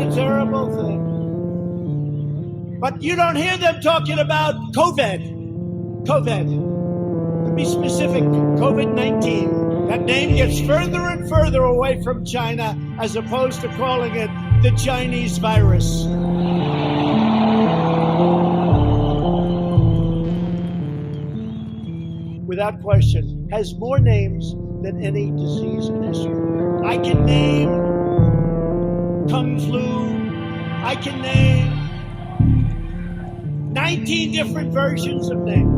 a terrible thing. But you don't hear them talking about COVID. COVID. To be specific, COVID-19. That name gets further and further away from China as opposed to calling it the Chinese virus. Without question, has more names than any disease in history. I can name Kung Flu. I can name 19 different versions of names.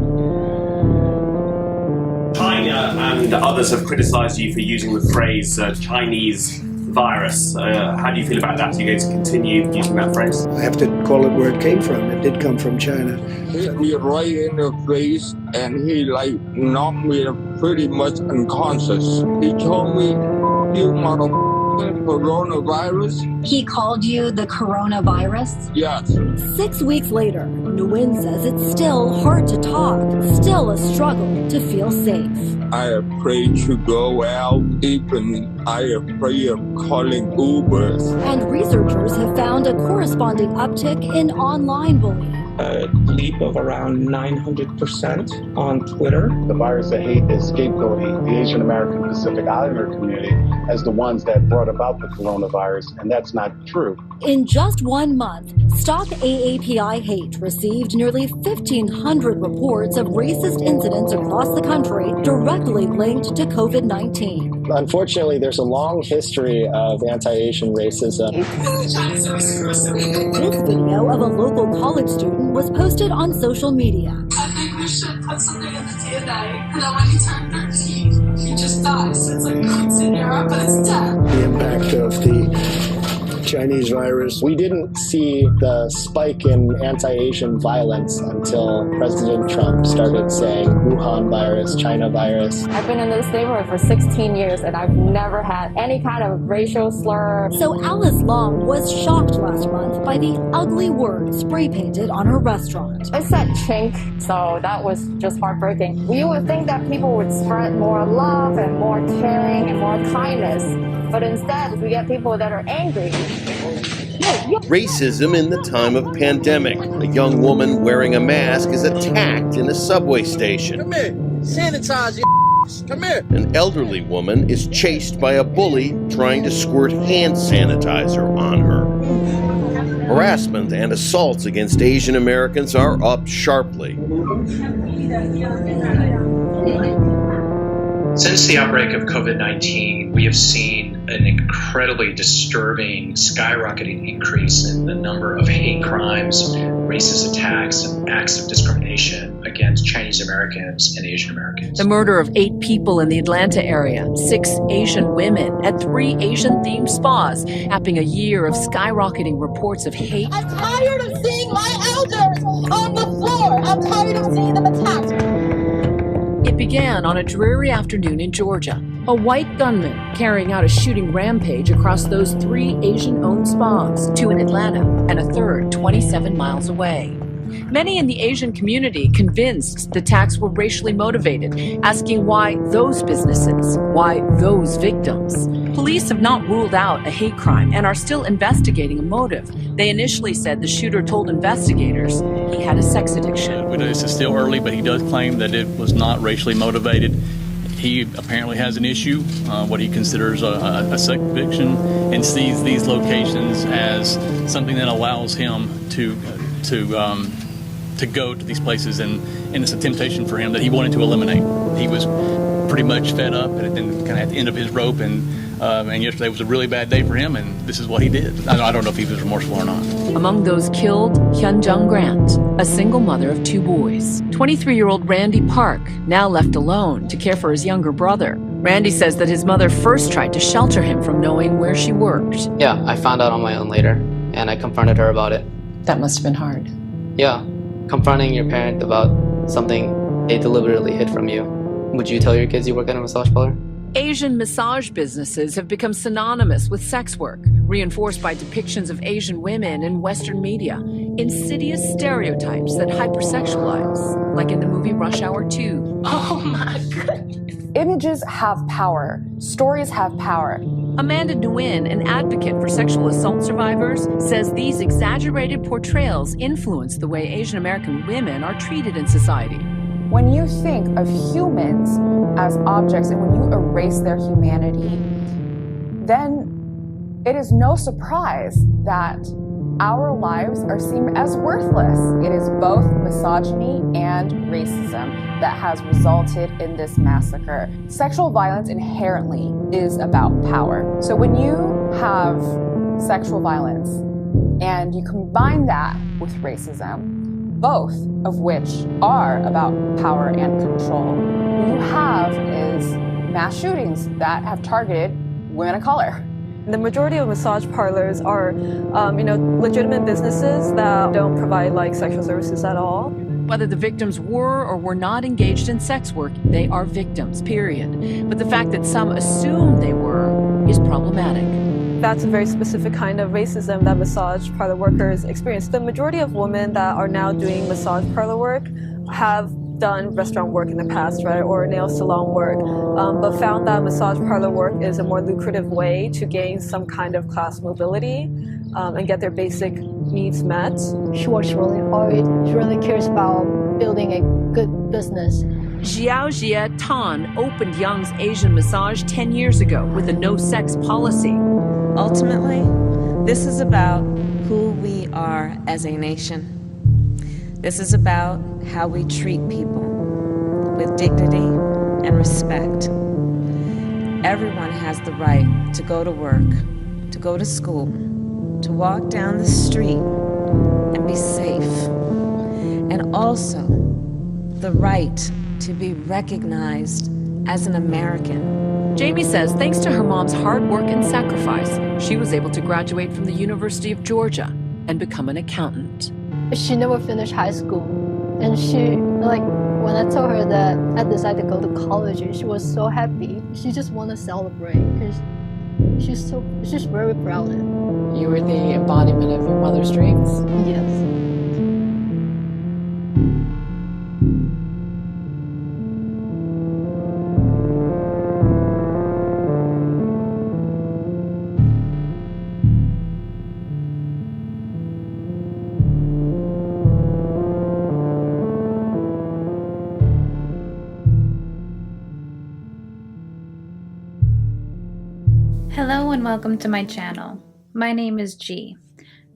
China and others have criticized you for using the phrase Chinese virus. How do you feel about that? Are you going to continue using that phrase? I have to call it where it came from. It did come from China. He hit me right in the face and he knocked me pretty much unconscious. He told me, "You motherfucking coronavirus." He called you the coronavirus? Yes. 6 weeks later, Nguyen says it's still hard to talk, still a struggle to feel safe. I am afraid to go out, even I am afraid of calling Ubers. And researchers have found a corresponding uptick in online bullying. A leap of around 900% on Twitter. The virus of hate is scapegoating the Asian American Pacific Islander community as the ones that brought about the coronavirus, and that's not true. In just 1 month, Stop AAPI Hate received nearly 1,500 reports of racist incidents across the country directly linked to COVID-19. Unfortunately, there's a long history of anti-Asian racism. This video of a local college student was posted on social media. I think we should put something in the DNA that when he turned 13, he just dies. So it's like it's in Europe, but it's dead. The impact of the Chinese virus. We didn't see the spike in anti-Asian violence until President Trump started saying Wuhan virus, China virus. I've been in this neighborhood for 16 years and I've never had any kind of racial slur. So Alice Long was shocked last month by the ugly word spray painted on her restaurant. It said chink, so that was just heartbreaking. You would think that people would spread more love and more caring and more kindness, but instead we get people that are angry. Racism in the time of pandemic. A young woman wearing a mask is attacked in a subway station. Come here, sanitize your Come here. An elderly woman is chased by a bully trying to squirt hand sanitizer on her. Harassment and assaults against Asian Americans are up sharply. Since the outbreak of COVID-19, we have seen an incredibly disturbing, skyrocketing increase in the number of hate crimes, racist attacks, and acts of discrimination against Chinese Americans and Asian Americans. The murder of 8 people in the Atlanta area, 6 Asian women at 3 Asian-themed spas, capping a year of skyrocketing reports of hate. I'm tired of seeing my elders on the floor. I'm tired of seeing them attacked. It began on a dreary afternoon in Georgia. A white gunman carrying out a shooting rampage across those 3 Asian-owned spas, 2 in Atlanta and a third 27 miles away. Many in the Asian community convinced the attacks were racially motivated, asking why those businesses, why those victims. Police have not ruled out a hate crime and are still investigating a motive. They initially said the shooter told investigators he had a sex addiction. This is still early, but he does claim that it was not racially motivated. He apparently has an issue, what he considers a sex addiction, and sees these locations as something that allows him to go to these places, and it's a temptation for him that he wanted to eliminate. He was pretty much fed up and kind of at the end of his rope, and yesterday was a really bad day for him, and this is what he did. I don't know if he was remorseful or not. Among those killed, Hyun Grant, a single mother of 2 boys. 23-year-old Randy Park, now left alone to care for his younger brother. Randy says that his mother first tried to shelter him from knowing where she worked. Yeah, I found out on my own later, and I confronted her about it. That must have been hard. Yeah, confronting your parent about something they deliberately hid from you. Would you tell your kids you work at a massage parlor? Asian massage businesses have become synonymous with sex work, reinforced by depictions of Asian women in Western media, insidious stereotypes that hypersexualize, like in the movie Rush Hour 2. Oh my goodness. Images have power. Stories have power. Amanda Nguyen, an advocate for sexual assault survivors, says these exaggerated portrayals influence the way Asian American women are treated in society. When you think of humans as objects and when you erase their humanity, then it is no surprise that our lives are seen as worthless. It is both misogyny and racism that has resulted in this massacre. Sexual violence inherently is about power. So when you have sexual violence and you combine that with racism, both of which are about power and control, what you have is mass shootings that have targeted women of color. The majority of massage parlors are, legitimate businesses that don't provide sexual services at all. Whether the victims were or were not engaged in sex work, they are victims, period. But the fact that some assume they were is problematic. That's a very specific kind of racism that massage parlor workers experience. The majority of women that are now doing massage parlor work have done restaurant work in the past, right, or nail salon work, but found that massage parlor work is a more lucrative way to gain some kind of class mobility and get their basic needs met. She works really hard. She really cares about building a good business. Xiao Jie Tan opened Young's Asian Massage 10 years ago with a no-sex policy. Ultimately, this is about who we are as a nation. This is about how we treat people with dignity and respect. Everyone has the right to go to work, to go to school, to walk down the street and be safe, and also the right to be recognized as an American. Jamie says thanks to her mom's hard work and sacrifice, she was able to graduate from the University of Georgia and become an accountant. She never finished high school, and she, when I told her that I decided to go to college, she was so happy. She just wanted to celebrate because she's very proud of it. You were the embodiment of your mother's dreams? Yes. Hello and welcome to my channel. My name is G.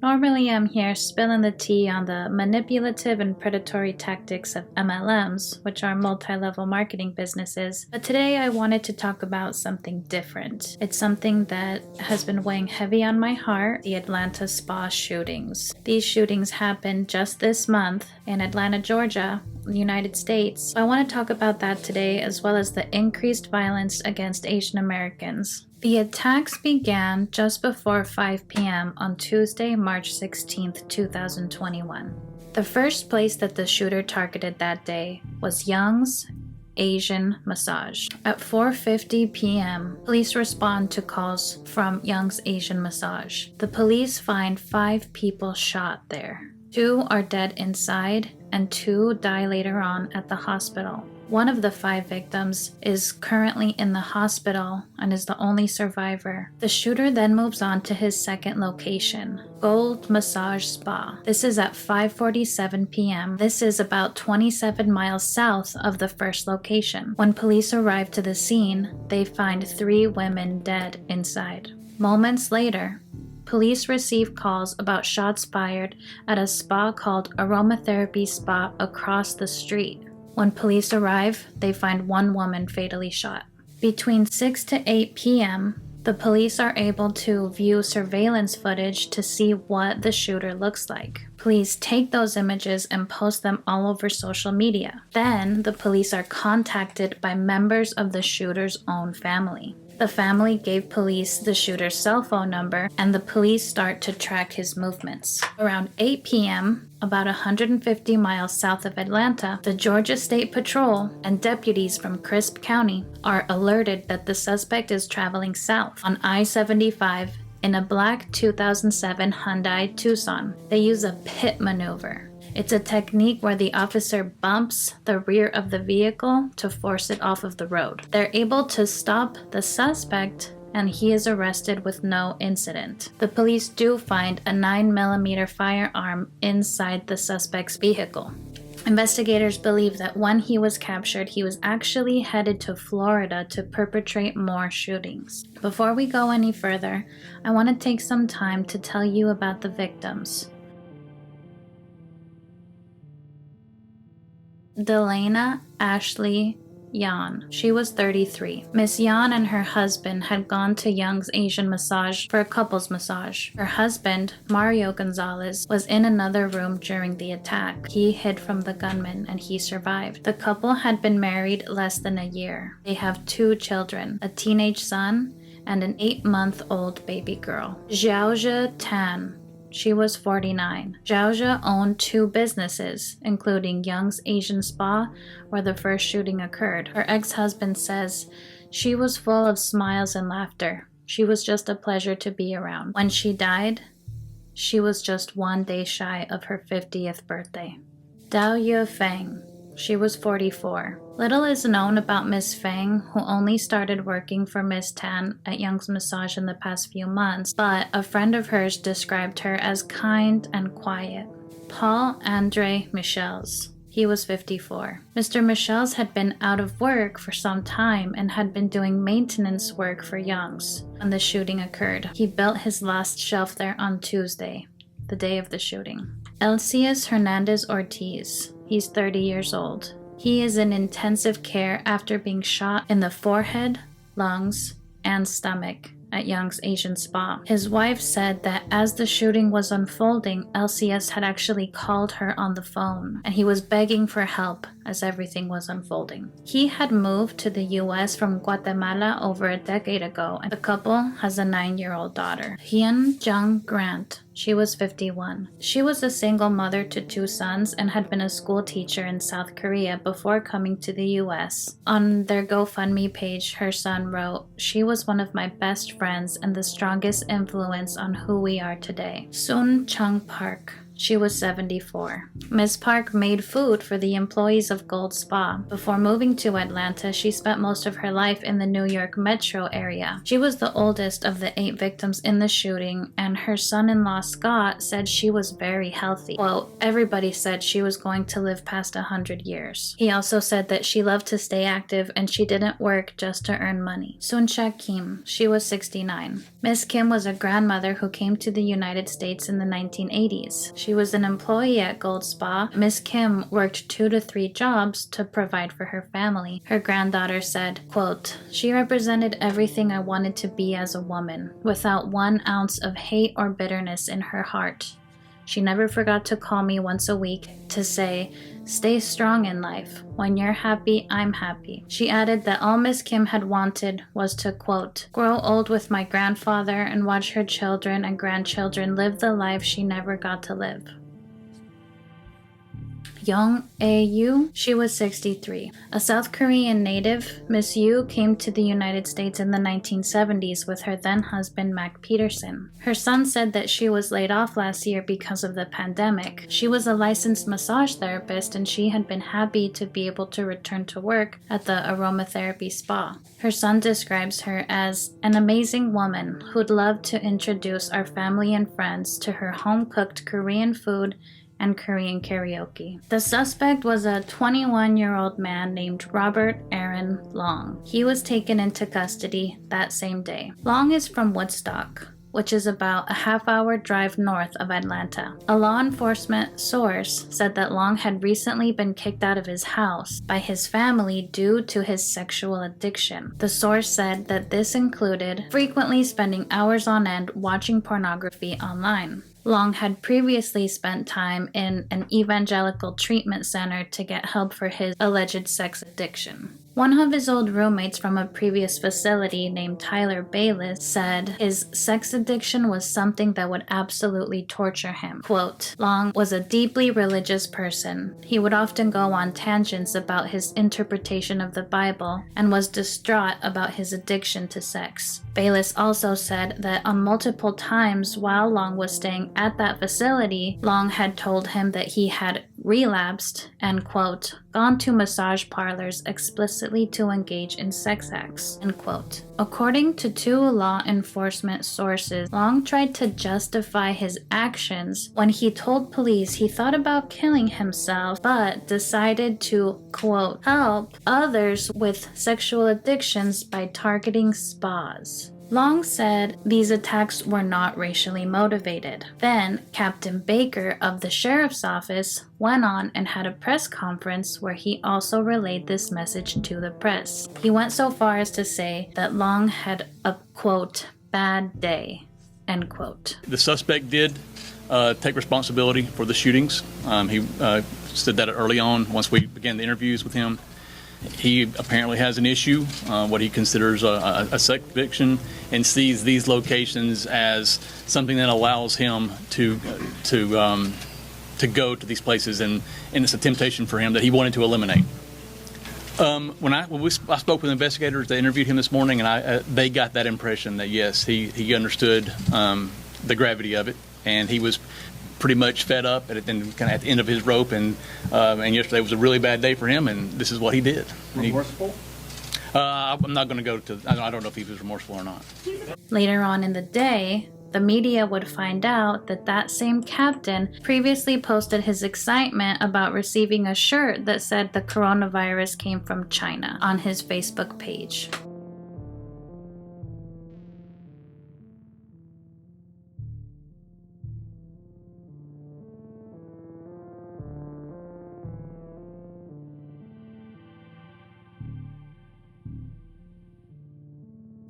Normally I'm here spilling the tea on the manipulative and predatory tactics of MLMs, which are multi-level marketing businesses, but today I wanted to talk about something different. It's something that has been weighing heavy on my heart, the Atlanta spa shootings. These shootings happened just this month in Atlanta, Georgia, the United States. I want to talk about that today, as well as the increased violence against Asian Americans. The attacks began just before 5 p.m. on Tuesday, March 16, 2021. The first place that the shooter targeted that day was Young's Asian Massage. At 4:50 p.m., police respond to calls from Young's Asian Massage. The police find 5 people shot there. 2 are dead inside, and 2 die later on at the hospital. One of the 5 victims is currently in the hospital and is the only survivor. The shooter then moves on to his second location, Gold Massage Spa. This is at 5:47 p.m. This is about 27 miles south of the first location. When police arrive to the scene, they find 3 women dead inside. Moments later, police receive calls about shots fired at a spa called Aromatherapy Spa across the street. When police arrive, they find 1 woman fatally shot. Between 6 to 8 p.m., the police are able to view surveillance footage to see what the shooter looks like. Police take those images and post them all over social media. Then, the police are contacted by members of the shooter's own family. The family gave police the shooter's cell phone number, and the police start to track his movements. Around 8 p.m., about 150 miles south of Atlanta, the Georgia State Patrol and deputies from Capt County are alerted that the suspect is traveling south on I-75 in a black 2007 Hyundai Tucson. They use a pit maneuver. It's a technique where the officer bumps the rear of the vehicle to force it off of the road. They're able to stop the suspect and he is arrested with no incident. The police do find a 9mm firearm inside the suspect's vehicle. Investigators believe that when he was captured, he was actually headed to Florida to perpetrate more shootings. Before we go any further, I want to take some time to tell you about the victims. Delana Ashley Yan. She was 33. Miss Yan and her husband had gone to Young's Asian Massage for a couples massage. Her husband, Mario Gonzalez, was in another room during the attack. He hid from the gunman and he survived. The couple had been married less than a year. They have 2 children, a teenage son and an 8-month-old baby girl. Xiaozhe Tan. She was 49. Xiaozhe owned 2 businesses, including Young's Asian Spa, where the first shooting occurred. Her ex-husband says she was full of smiles and laughter. She was just a pleasure to be around. When she died, she was just 1 day shy of her 50th birthday. Daoyou Feng. She was 44. Little is known about Miss Feng, who only started working for Miss Tan at Young's Massage in the past few months, but a friend of hers described her as kind and quiet. Paul Andre Michels. He was 54. Mr. Michels had been out of work for some time and had been doing maintenance work for Young's when the shooting occurred. He built his last shelf there on Tuesday, the day of the shooting. Elcias Hernandez Ortiz. He's 30 years old. He is in intensive care after being shot in the forehead, lungs, and stomach at Young's Asian Spa. His wife said that as the shooting was unfolding, LCS had actually called her on the phone, and he was begging for help as everything was unfolding. He had moved to the US from Guatemala over a decade ago, and the couple has a 9-year-old daughter. Hyun Jung Grant. She was 51. She was a single mother to 2 sons and had been a school teacher in South Korea before coming to the US. On their GoFundMe page, her son wrote, "She was one of my best friends and the strongest influence on who we are today." Sun Chung Park. She was 74. Ms. Park made food for the employees of Gold Spa. Before moving to Atlanta, she spent most of her life in the New York metro area. She was the oldest of the 8 victims in the shooting, and her son-in-law Scott said she was very healthy. Well, everybody said she was going to live past 100 years. He also said that she loved to stay active and she didn't work just to earn money. Suncha Kim. She was 69. Miss Kim was a grandmother who came to the United States in the 1980s. She was an employee at Gold Spa. Miss Kim worked 2 to 3 jobs to provide for her family. Her granddaughter said, quote, "She represented everything I wanted to be as a woman, without 1 ounce of hate or bitterness in her heart. She never forgot to call me once a week to say, 'Stay strong in life. When you're happy, I'm happy.'" She added that all Miss Kim had wanted was to, quote, "grow old with my grandfather and watch her children and grandchildren live the life she never got to live." Young A.U. She was 63. A South Korean native, Miss Yu came to the United States in the 1970s with her then-husband Mac Peterson. Her son said that she was laid off last year because of the pandemic. She was a licensed massage therapist and she had been happy to be able to return to work at the aromatherapy spa. Her son describes her as an amazing woman who'd love to introduce our family and friends to her home-cooked Korean food and Korean karaoke. The suspect was a 21-year-old man named Robert Aaron Long. He was taken into custody that same day. Long is from Woodstock, which is about a half-hour drive north of Atlanta. A law enforcement source said that Long had recently been kicked out of his house by his family due to his sexual addiction. The source said that this included frequently spending hours on end watching pornography online. Long had previously spent time in an evangelical treatment center to get help for his alleged sex addiction. One of his old roommates from a previous facility named Tyler Bayless said his sex addiction was something that would absolutely torture him. Quote, "Long was a deeply religious person. He would often go on tangents about his interpretation of the Bible and was distraught about his addiction to sex." Bayless also said that on multiple times while Long was staying at that facility, Long had told him that he had relapsed and, quote, gone to massage parlors explicitly to engage in sex acts, end quote. According to 2 law enforcement sources, Long tried to justify his actions when he told police he thought about killing himself, but decided to, quote, help others with sexual addictions by targeting spas. Long said these attacks were not racially motivated. Then, Captain Baker of the sheriff's office went on and had a press conference where he also relayed this message to the press. He went so far as to say that Long had a, quote, bad day, end quote. The suspect did take responsibility for the shootings. He said that early on once we began the interviews with him. He apparently has an issue, what he considers a sex addiction, and sees these locations as something that allows him to go to these places, and it's a temptation for him that he wanted to eliminate. When I spoke with investigators that interviewed him this morning, and they got that impression that yes, he understood the gravity of it, and he was pretty much fed up and kind of at the end of his rope, and yesterday was a really bad day for him, and this is what he did. Remorseful? I'm not going to go to, I don't know if he was remorseful or not. Later on in the day, the media would find out that that same captain previously posted his excitement about receiving a shirt that said the coronavirus came from China on his Facebook page.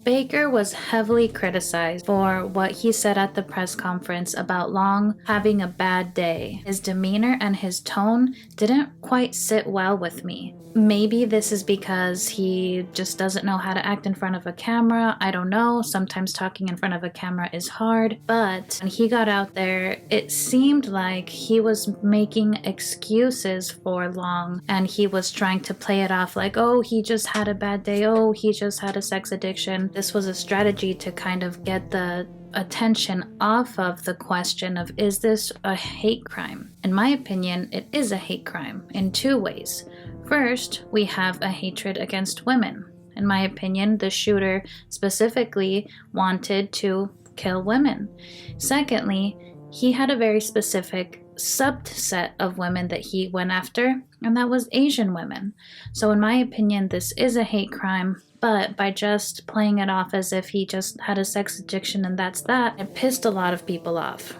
Baker was heavily criticized for what he said at the press conference about Long having a bad day. His demeanor and his tone didn't quite sit well with me. Maybe this is because he just doesn't know how to act in front of a camera. I don't know. Sometimes talking in front of a camera is hard. But when he got out there, it seemed like he was making excuses for Long, and he was trying to play it off like, oh, he just had a bad day. Oh, he just had a sex addiction. This was a strategy to kind of get the attention off of the question of, is this a hate crime? In my opinion, it is a hate crime in 2 ways. First, we have a hatred against women. In my opinion, the shooter specifically wanted to kill women. Secondly, he had a very specific subset of women that he went after, and that was Asian women. So in my opinion, this is a hate crime, but by just playing it off as if he just had a sex addiction and that's that, it pissed a lot of people off.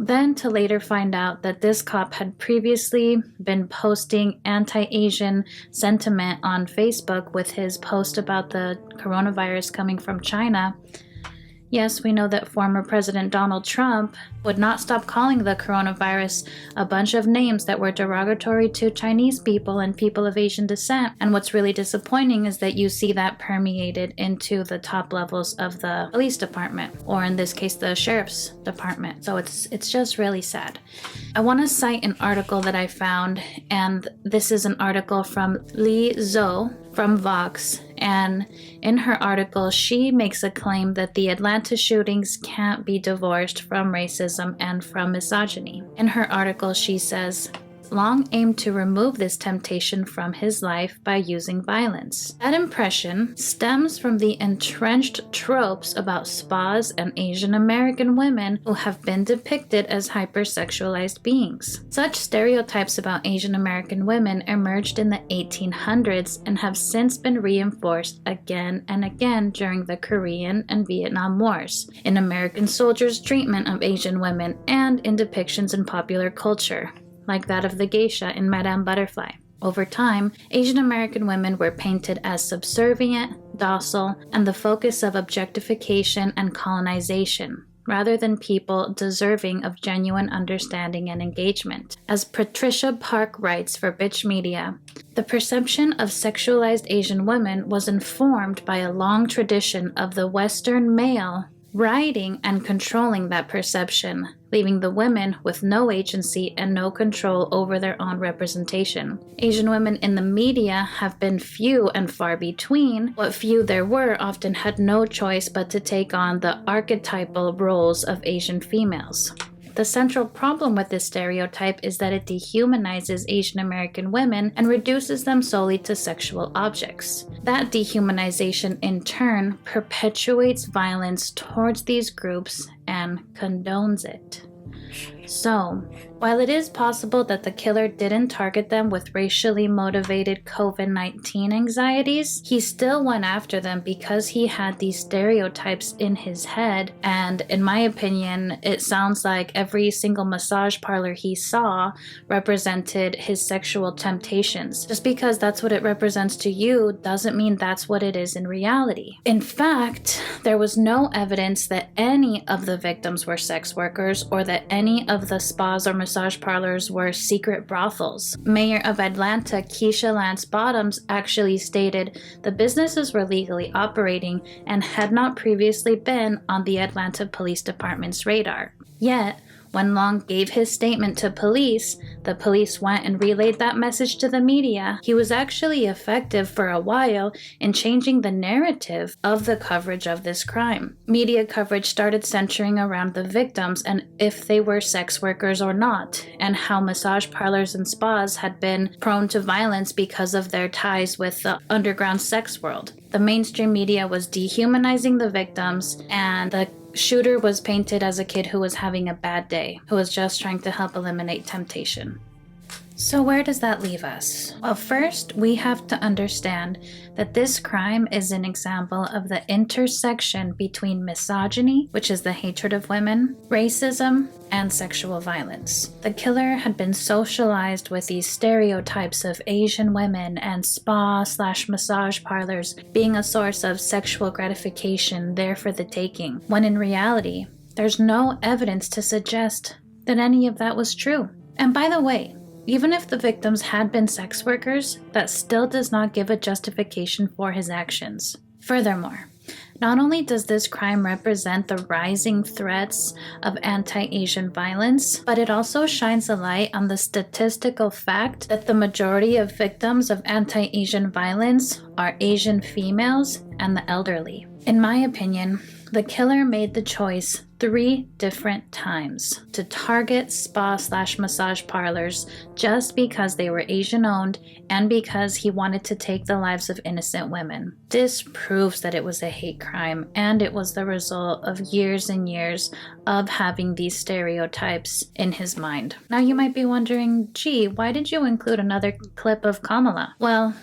Then to later find out that this cop had previously been posting anti-Asian sentiment on Facebook with his post about the coronavirus coming from China. Yes, we know that former President Donald Trump would not stop calling the coronavirus a bunch of names that were derogatory to Chinese people and people of Asian descent. And what's really disappointing is that you see that permeated into the top levels of the police department, or in this case, the sheriff's department. So it's just really sad. I want to cite an article that I found, and this is an article from Li Zhou from Vox. And in her article, she makes a claim that the Atlanta shootings can't be divorced from racism and from misogyny. In her article, she says, Long aimed to remove this temptation from his life by using violence. That impression stems from the entrenched tropes about spas and Asian American women who have been depicted as hypersexualized beings. Such stereotypes about Asian American women emerged in the 1800s and have since been reinforced again and again during the Korean and Vietnam Wars, in American soldiers' treatment of Asian women, and in depictions in popular culture, like that of the geisha in Madame Butterfly. Over time, Asian American women were painted as subservient, docile, and the focus of objectification and colonization, rather than people deserving of genuine understanding and engagement. As Patricia Park writes for Bitch Media, the perception of sexualized Asian women was informed by a long tradition of the Western male writing and controlling that perception, leaving the women with no agency and no control over their own representation. Asian women in the media have been few and far between. What few there were often had no choice but to take on the archetypal roles of Asian females. The central problem with this stereotype is that it dehumanizes Asian American women and reduces them solely to sexual objects. That dehumanization in turn perpetuates violence towards these groups and condones it. So, while it is possible that the killer didn't target them with racially motivated COVID-19 anxieties, he still went after them because he had these stereotypes in his head, and in my opinion, it sounds like every single massage parlor he saw represented his sexual temptations. Just because that's what it represents to you doesn't mean that's what it is in reality. In fact, there was no evidence that any of the victims were sex workers or that any of the spas or massage parlors were secret brothels. Mayor of Atlanta, Keisha Lance Bottoms, actually stated the businesses were legally operating and had not previously been on the Atlanta Police Department's radar. Yet, when Long gave his statement to police, the police went and relayed that message to the media. He was actually effective for a while in changing the narrative of the coverage of this crime. Media coverage started centering around the victims and if they were sex workers or not, and how massage parlors and spas had been prone to violence because of their ties with the underground sex world. The mainstream media was dehumanizing the victims, and the shooter was painted as a kid who was having a bad day, who was just trying to help eliminate temptation. So where does that leave us? Well, first, we have to understand that this crime is an example of the intersection between misogyny, which is the hatred of women, racism, and sexual violence. The killer had been socialized with these stereotypes of Asian women and spa/massage parlors being a source of sexual gratification there for the taking, when in reality, there's no evidence to suggest that any of that was true. And by the way, even if the victims had been sex workers, that still does not give a justification for his actions. Furthermore, not only does this crime represent the rising threats of anti-Asian violence, but it also shines a light on the statistical fact that the majority of victims of anti-Asian violence are Asian females and the elderly. In my opinion, the killer made the choice 3 different times to target spa/massage parlors just because they were Asian owned and because he wanted to take the lives of innocent women. This proves that it was a hate crime and it was the result of years and years of having these stereotypes in his mind. Now you might be wondering, gee, why did you include another clip of Kamala? Well,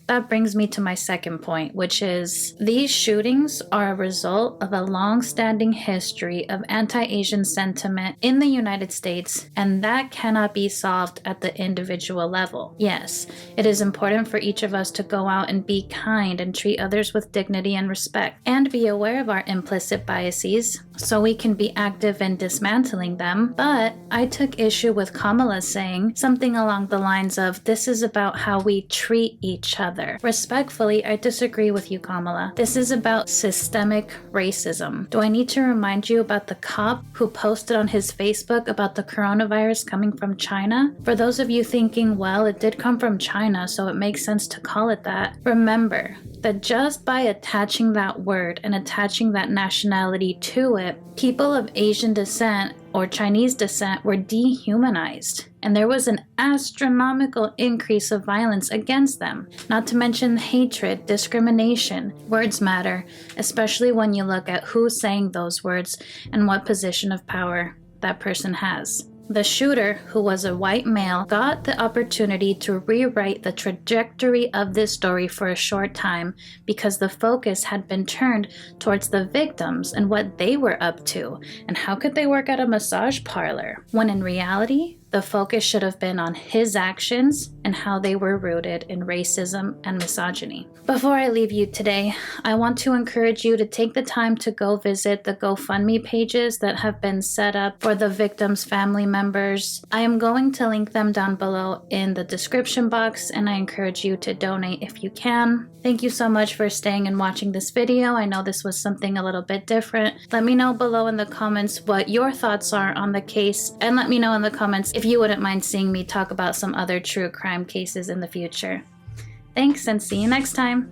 that brings me to my second point, which is these shootings are a result of a long-standing history of anti-Asian sentiment in the United States, and that cannot be solved at the individual level. Yes, it is important for each of us to go out and be kind and treat others with dignity and respect, and be aware of our implicit biases so we can be active in dismantling them. But I took issue with Kamala saying something along the lines of, this is about how we treat each other. Respectfully, I disagree with you, Kamala. This is about systemic racism. Do I need to remind you about the cop who posted on his Facebook about the coronavirus coming from China? For those of you thinking, well, it did come from China, so it makes sense to call it that, remember that just by attaching that word and attaching that nationality to it, people of Asian descent or Chinese descent were dehumanized, and there was an astronomical increase of violence against them. Not to mention hatred, discrimination. Words matter, especially when you look at who's saying those words and what position of power that person has. The shooter, who was a white male, got the opportunity to rewrite the trajectory of this story for a short time because the focus had been turned towards the victims and what they were up to, and how could they work at a massage parlor, when in reality, the focus should have been on his actions and how they were rooted in racism and misogyny. Before I leave you today, I want to encourage you to take the time to go visit the GoFundMe pages that have been set up for the victims' family members. I am going to link them down below in the description box, and I encourage you to donate if you can. Thank you so much for staying and watching this video. I know this was something a little bit different. Let me know below in the comments what your thoughts are on the case, and let me know in the comments if you wouldn't mind seeing me talk about some other true crime cases in the future. Thanks, and see you next time.